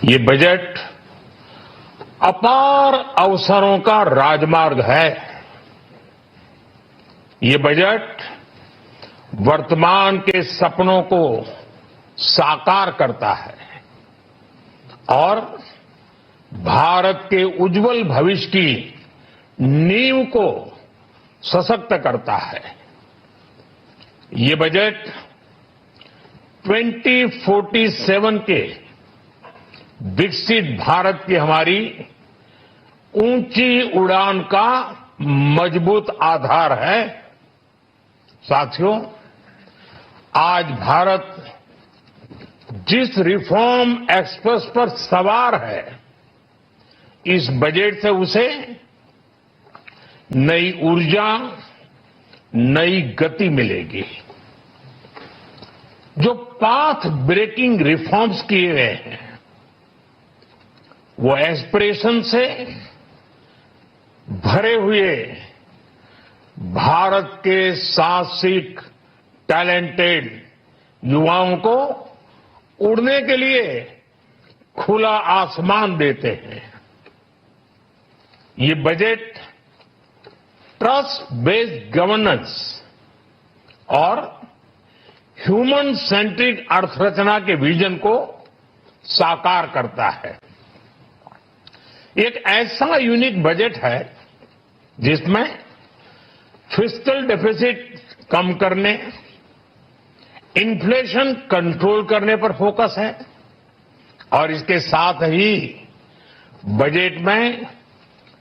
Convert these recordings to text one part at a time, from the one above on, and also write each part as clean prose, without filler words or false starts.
ये बजट अपार अवसरों का राजमार्ग है। ये बजट वर्तमान के सपनों को साकार करता है और भारत के उज्जवल भविष्य की नींव को सशक्त करता है। ये बजट 2047 के विकसित भारत की हमारी ऊंची उड़ान का मजबूत आधार है। साथियों, आज भारत जिस रिफॉर्म एक्सप्रेस पर सवार है, इस बजट से उसे नई ऊर्जा, नई गति मिलेगी। जो पाथ ब्रेकिंग रिफॉर्म्स किए गए हैं, वो एस्पिरेशन से भरे हुए भारत के साहसिक, टैलेंटेड युवाओं को उड़ने के लिए खुला आसमान देते हैं। ये बजट ट्रस्ट बेस्ड गवर्नेंस और ह्यूमन सेंट्रिक अर्थरचना के विजन को साकार करता है। एक ऐसा यूनिक बजट है जिसमें फिस्कल डेफिसिट कम करने, इन्फ्लेशन कंट्रोल करने पर फोकस है और इसके साथ ही बजट में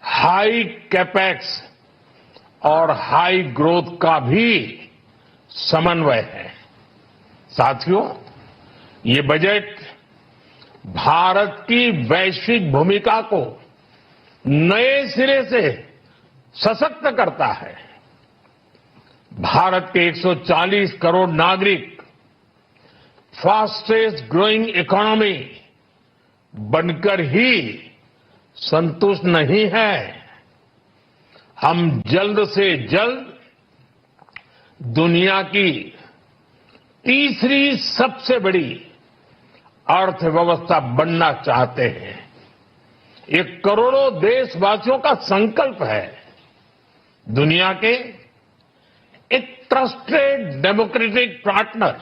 हाई कैपेक्स और हाई ग्रोथ का भी समन्वय है। साथियों, ये बजट भारत की वैश्विक भूमिका को नए सिरे से सशक्त करता है। भारत के 140 करोड़ नागरिक फास्टेस्ट ग्रोइंग इकोनॉमी बनकर ही संतुष्ट नहीं है। हम जल्द से जल्द दुनिया की तीसरी सबसे बड़ी अर्थव्यवस्था बनना चाहते हैं। ये करोड़ों देशवासियों का संकल्प है। दुनिया के एक ट्रस्टेड डेमोक्रेटिक पार्टनर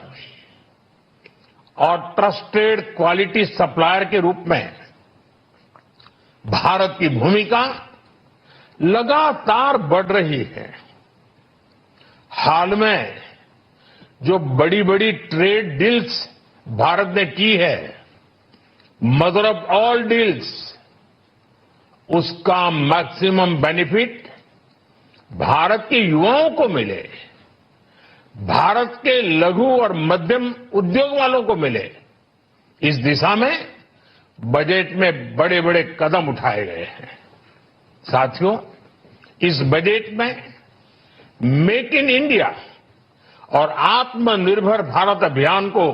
और ट्रस्टेड क्वालिटी सप्लायर के रूप में भारत की भूमिका लगातार बढ़ रही है। हाल में जो बड़ी बड़ी ट्रेड डील्स भारत ने की है, मदर ऑफ ऑल डील्स, उसका मैक्सिमम बेनिफिट भारत के युवाओं को मिले, भारत के लघु और मध्यम उद्योग वालों को मिले। इस दिशा में बजट में बड़े बड़े कदम उठाए गए हैं। साथियों, इस बजट में मेक इन इंडिया और आत्मनिर्भर भारत अभियान को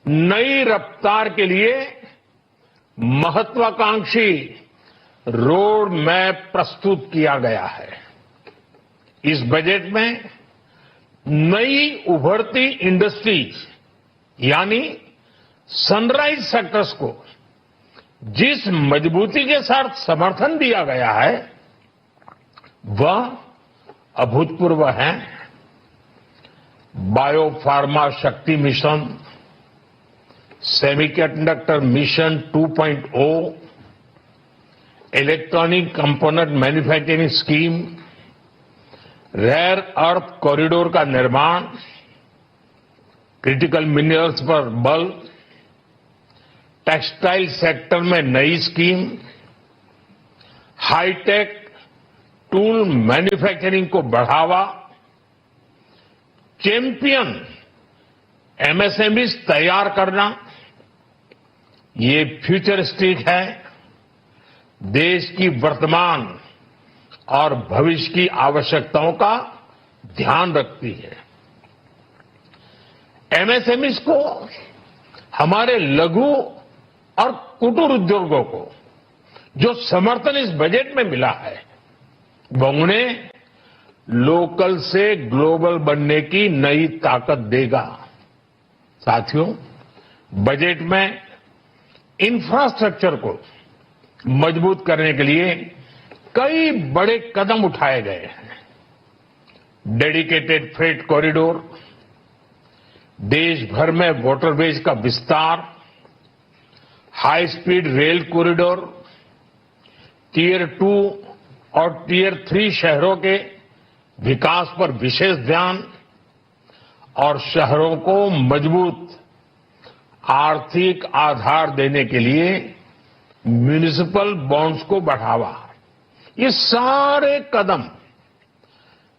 नई रफ्तार के लिए महत्वाकांक्षी रोड मैप प्रस्तुत किया गया है। इस बजट में नई उभरती इंडस्ट्रीज यानी सनराइज सेक्टर्स को जिस मजबूती के साथ समर्थन दिया गया है, वह अभूतपूर्व है। बायो फार्मा शक्ति mission, semiconductor mission 2.0, electronic component manufacturing scheme, rare earth corridor का निर्माण, क्रिटिकल मिनरल्स पर बल, टेक्सटाइल सेक्टर में नई स्कीम, हाईटेक टूल मैन्युफैक्चरिंग को बढ़ावा, चैंपियन एमएसएमईज तैयार करना, ये फ्यूचरिस्टिक है, देश की वर्तमान और भविष्य की आवश्यकताओं का ध्यान रखती है। एमएसएमईज को, हमारे लघु और कुटीर उद्योगों को जो समर्थन इस बजट में मिला है, वह उन्हें लोकल से ग्लोबल बनने की नई ताकत देगा। साथियों, बजट में इंफ्रास्ट्रक्चर को मजबूत करने के लिए कई बड़े कदम उठाए गए हैं। डेडिकेटेड फ्रेट कॉरिडोर, देश भर में वाटरवेज का विस्तार, high speed rail corridor, tier 2 और टियर 3 शहरों के विकास पर विशेष ध्यान और शहरों को मजबूत आर्थिक आधार देने के लिए म्युनिसिपल बॉन्ड्स को बढ़ावा, ये सारे कदम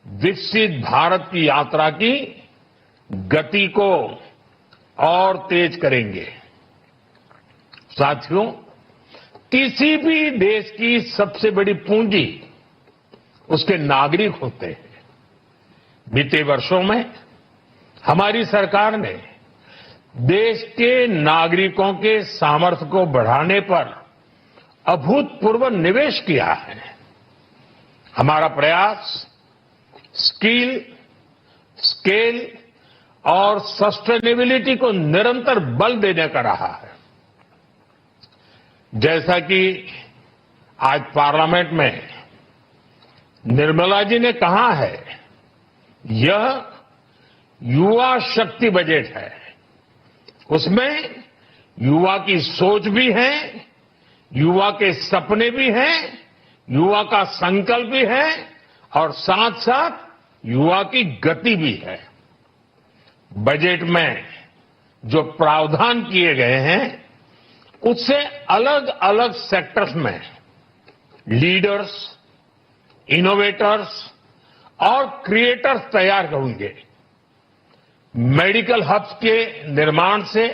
विकसित भारत की यात्रा की गति को और तेज करेंगे। साथियों, किसी भी देश की सबसे बड़ी पूंजी उसके नागरिक होते हैं। बीते वर्षों में हमारी सरकार ने देश के नागरिकों के सामर्थ्य को बढ़ाने पर अभूतपूर्व निवेश किया है। हमारा प्रयास स्किल, स्केल और सस्टेनेबिलिटी को निरंतर बल देने का रहा है। जैसा कि आज पार्लियामेंट में निर्मला जी ने कहा है, यह युवा शक्ति बजट है। उसमें युवा की सोच भी है, युवा के सपने भी हैं, युवा का संकल्प भी है और साथ साथ युवा की गति भी है। बजट में जो प्रावधान किए गए हैं, उससे अलग अलग सेक्टर्स में लीडर्स, इनोवेटर्स और क्रिएटर्स तैयार होंगे। मेडिकल हब्स के निर्माण से,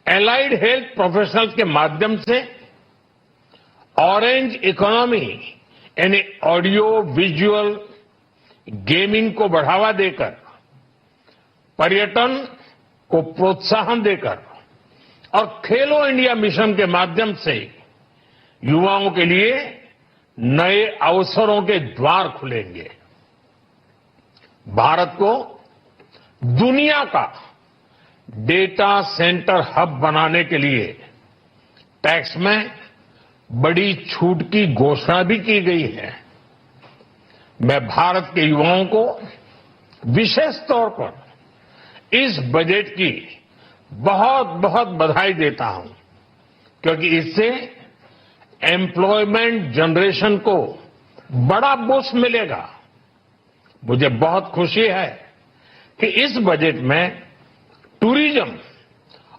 एलाइड हेल्थ प्रोफेशनल्स के माध्यम से, ऑरेंज इकोनॉमी यानी ऑडियो विजुअल गेमिंग को बढ़ावा देकर, पर्यटन को प्रोत्साहन देकर और खेलो इंडिया मिशन के माध्यम से युवाओं के लिए नए अवसरों के द्वार खुलेंगे। भारत को दुनिया का डेटा सेंटर हब बनाने के लिए टैक्स में बड़ी छूट की घोषणा भी की गई है। मैं भारत के युवाओं को विशेष तौर पर इस बजट की बहुत बहुत बधाई देता हूं, क्योंकि इससे एम्प्लॉयमेंट जनरेशन को बड़ा बूस्ट मिलेगा। मुझे बहुत खुशी है कि इस बजट में टूरिज्म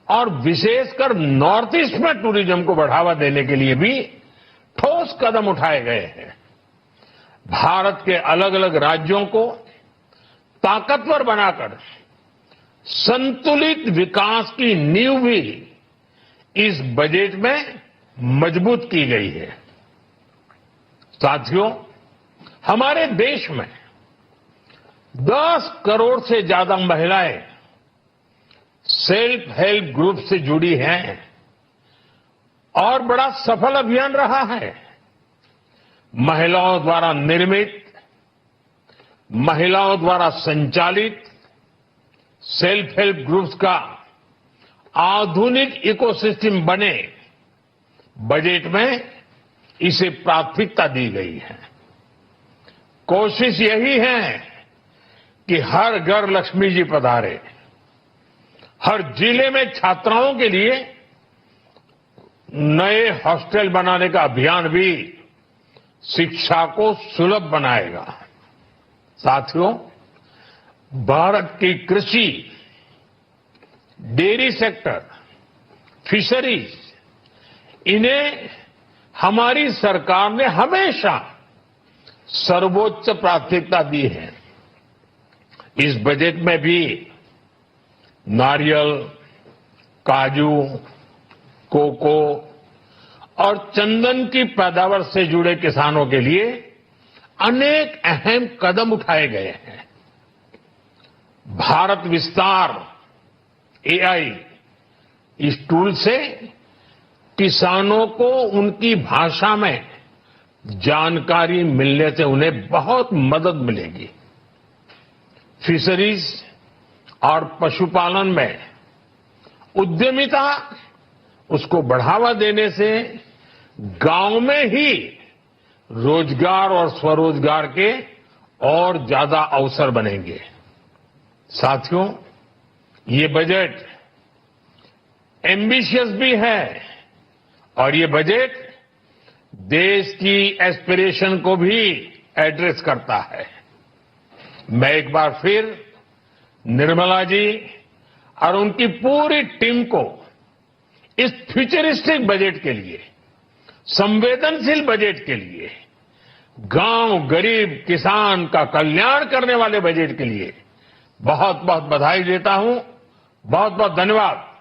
और विशेषकर नॉर्थ ईस्ट में टूरिज्म को बढ़ावा देने के लिए भी ठोस कदम उठाए गए हैं। भारत के अलग अलग राज्यों को ताकतवर बनाकर संतुलित विकास की नींव भी इस बजट में मजबूत की गई है। साथियों, हमारे देश में 10 करोड़ से ज्यादा महिलाएं सेल्फ हेल्प ग्रुप से जुड़ी हैं और बड़ा सफल अभियान रहा है। महिलाओं द्वारा निर्मित, महिलाओं द्वारा संचालित सेल्फ हेल्प ग्रुप्स का आधुनिक इकोसिस्टम बने, बजट में इसे प्राथमिकता दी गई है। कोशिश यही है कि हर घर लक्ष्मी जी पधारे। हर जिले में छात्राओं के लिए नए हॉस्टल बनाने का अभियान भी शिक्षा को सुलभ बनाएगा। साथियों, भारत की कृषि, डेयरी सेक्टर, फिशरीज, इन्हें हमारी सरकार ने हमेशा सर्वोच्च प्राथमिकता दी है। इस बजट में भी नारियल, काजू, कोको और चंदन की पैदावार से जुड़े किसानों के लिए अनेक अहम कदम उठाए गए हैं। भारत विस्तार एआई, इस टूल से किसानों को उनकी भाषा में जानकारी मिलने से उन्हें बहुत मदद मिलेगी। फिशरीज और पशुपालन में उद्यमिता उसको बढ़ावा देने से गांव में ही रोजगार और स्वरोजगार के और ज्यादा अवसर बनेंगे। साथियों, ये बजट एम्बिशियस भी है और ये बजट देश की एस्पिरेशन को भी एड्रेस करता है। मैं एक बार फिर निर्मला जी और उनकी पूरी टीम को इस फ्यूचरिस्टिक बजट के लिए, संवेदनशील बजट के लिए, गांव, गरीब, किसान का कल्याण करने वाले बजट के लिए बहुत बहुत बधाई देता हूं। बहुत बहुत धन्यवाद।